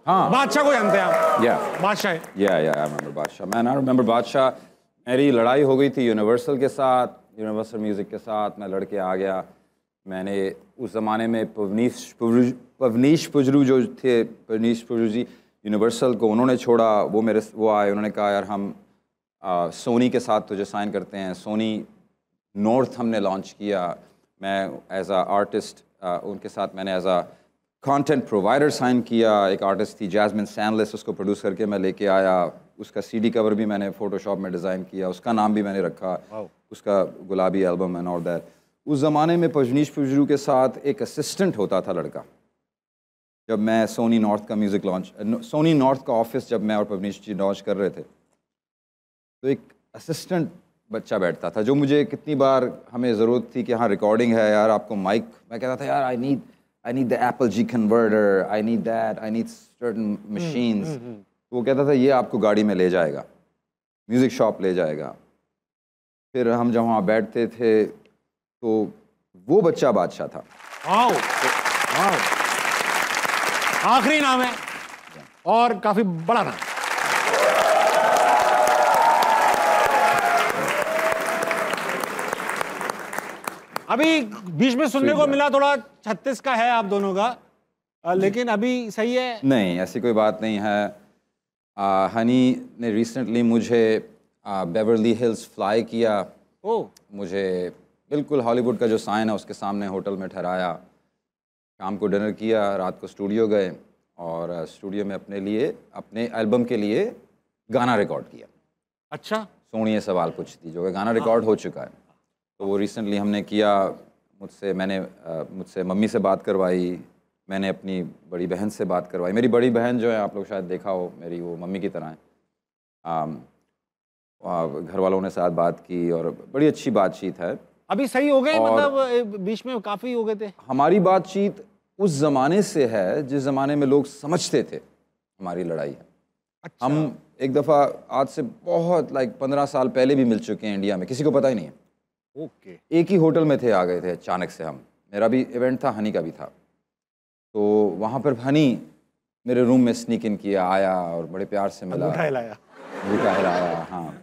हाँ, बादशाह को जानते हैं आप? बादशाह है। आई रिमेंबर बादशाह। मैन आई रिमेंबर बादशाह। मेरी लड़ाई हो गई थी यूनिवर्सल के साथ, यूनिवर्सल म्यूज़िक के साथ। मैं लड़के आ गया। मैंने उस ज़माने में पवनीश पुजरू जो थे, पवनीश पुजरू जी यूनिवर्सल को उन्होंने छोड़ा, वो आए, उन्होंने कहा यार हम सोनी के साथ तुझे साइन करते हैं। सोनी नॉर्थ हमने लॉन्च किया। मैं एज आ आर्टिस्ट उनके साथ मैंने एज आ कंटेंट प्रोवाइडर साइन किया। एक आर्टिस्ट थी जैस्मिन सैनलेस, उसको प्रोड्यूस करके मैं लेके आया। उसका सीडी कवर भी मैंने फ़ोटोशॉप में डिज़ाइन किया, उसका नाम भी मैंने रखा, उसका गुलाबी एल्बम एंड ऑल दैट। उस ज़माने में पवनीश पुजरू के साथ एक असिस्टेंट होता था लड़का। जब मैं सोनी नॉर्थ का म्यूज़िक सोनी नॉर्थ का ऑफिस जब मैं और पवनीश जी लॉन्च कर रहे थे, तो एक असिस्टेंट बच्चा बैठता था जो मुझे कितनी बार हमें ज़रूरत थी कि हाँ रिकॉर्डिंग है यार, आपको माइक, मैं कहता था यार I need the Apple G converter, I need that, I need certain machines. वो कहता था ये आपको गाड़ी में ले जाएगा, म्यूज़िक शॉप ले जाएगा। फिर हम जब वहाँ बैठते थे तो वो बच्चा बादशाह था। आखिरी नाम है और काफी बड़ा नाम। अभी बीच में सुनने को मिला थोड़ा 36 का है आप दोनों का, लेकिन अभी सही है? नहीं, ऐसी कोई बात नहीं है। हनी ने रिसेंटली मुझे बेवरली हिल्स फ्लाई किया। मुझे बिल्कुल हॉलीवुड का जो साइन है उसके सामने होटल में ठहराया। शाम को डिनर किया, रात को स्टूडियो गए और स्टूडियो में अपने लिए, अपने एल्बम के लिए गाना रिकॉर्ड किया। अच्छा। सोनिए सवाल कुछ थी, जो कि गाना रिकॉर्ड हो चुका है। तो वो रिसेंटली हमने किया। मुझसे मम्मी से बात करवाई, मैंने अपनी बड़ी बहन से बात करवाई। मेरी बड़ी बहन जो है, आप लोग शायद देखा हो, मेरी वो मम्मी की तरह है। घर वालों ने साथ बात की और बड़ी अच्छी बातचीत है। अभी सही हो गए? मतलब बीच में काफ़ी हो गए थे। हमारी बातचीत उस ज़माने से है जिस ज़माने में लोग समझते थे हमारी लड़ाई है। अच्छा। हम एक दफ़ा आज से बहुत 15 साल पहले भी मिल चुके हैं इंडिया में, किसी को पता ही नहीं है। ओके। एक ही होटल में थे, आ गए थे अचानक से हम। मेरा भी इवेंट था, हनी का भी था। तो वहाँ पर हनी मेरे रूम में स्नीक इन किया, आया और बड़े प्यार से मिला, अंगूठा हिलाया। हाँ,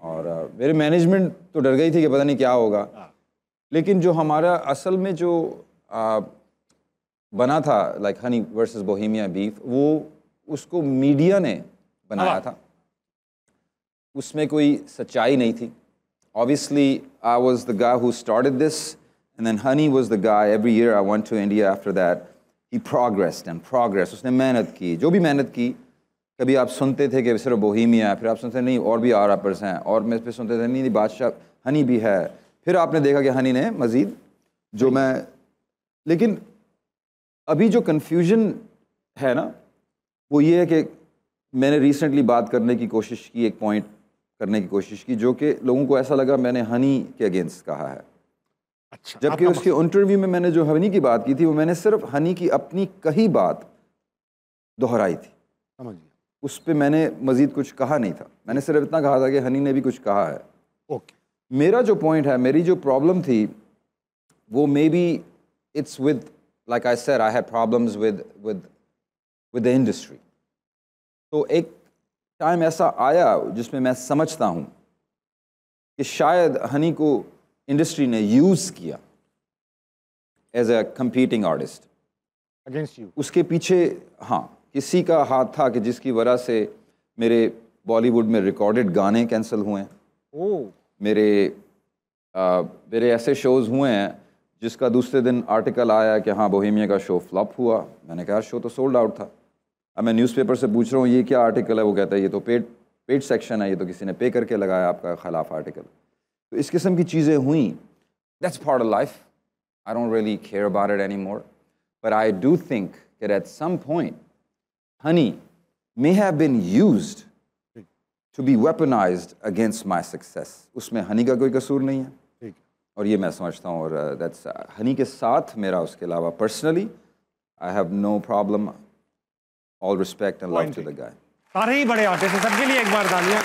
और मेरे मैनेजमेंट तो डर गई थी कि पता नहीं क्या होगा। लेकिन जो हमारा असल में जो बना था हनी वर्सेस बोहेमिया बीफ, वो उसको मीडिया ने बनाया था, उसमें कोई सच्चाई नहीं थी। Obviously, I was the guy who started this, and then Honey was the guy. Every year I went to India after that. He progressed and progressed. उसने मेहनत की, जो भी मेहनत की। कभी आप सुनते थे कि सिर्फ बोहेमिया, फिर आप सुनते नहीं और भी आर रैपर्स हैं, और मैं फिर सुनते थे नहीं बादशाह हनी भी है। फिर आपने देखा कि हनी ने मज़ीद जो मैं, लेकिन अभी जो कन्फ्यूजन है ना, वो ये है कि मैंने रिसेंटली बात करने की कोशिश की, एक पॉइंट करने की कोशिश की, जो कि लोगों को ऐसा लगा मैंने हनी के अगेंस्ट कहा है। अच्छा। जबकि उसके इंटरव्यू में मैंने जो हनी की बात की थी, वो मैंने सिर्फ हनी की अपनी कही बात दोहराई थी। समझ गया। उस पर मैंने मज़ीद कुछ कहा नहीं था। मैंने सिर्फ इतना कहा था कि हनी ने भी कुछ कहा है। ओके। मेरा जो पॉइंट है, मेरी जो प्रॉब्लम थी, वो may be it's with, like I said, I had problems with the industry. तो एक टाइम ऐसा आया जिसमें मैं समझता हूँ कि शायद हनी को इंडस्ट्री ने यूज़ किया as a competing artist against you. उसके पीछे हाँ किसी का हाथ था कि जिसकी वजह से मेरे बॉलीवुड में रिकॉर्डेड गाने कैंसिल हुए हैं। मेरे ऐसे शोज़ हुए हैं जिसका दूसरे दिन आर्टिकल आया कि हाँ बोहेमिया का शो फ्लॉप हुआ। मैंने कहा शो तो सोल्ड आउट था। अब मैं न्यूज़पेपर से पूछ रहा हूँ ये क्या आर्टिकल है, वो कहता है ये तो पेड सेक्शन है, ये तो किसी ने पे करके लगाया आपका खिलाफ आर्टिकल। तो इस किस्म की चीज़ें हुई। That's part of life. I don't really care about it any more, but I do think that at some point Honey may have been used to be weaponised against my success. उसमें हनी का कोई कसूर नहीं है, और ये मैं समझता हूँ। और दैट्स हनी के साथ मेरा उसके अलावा personally I have no problem. All respect and love to the guy. सारे ही बड़े आर्टिस्ट हैं, सबके लिए एक बार तालियां।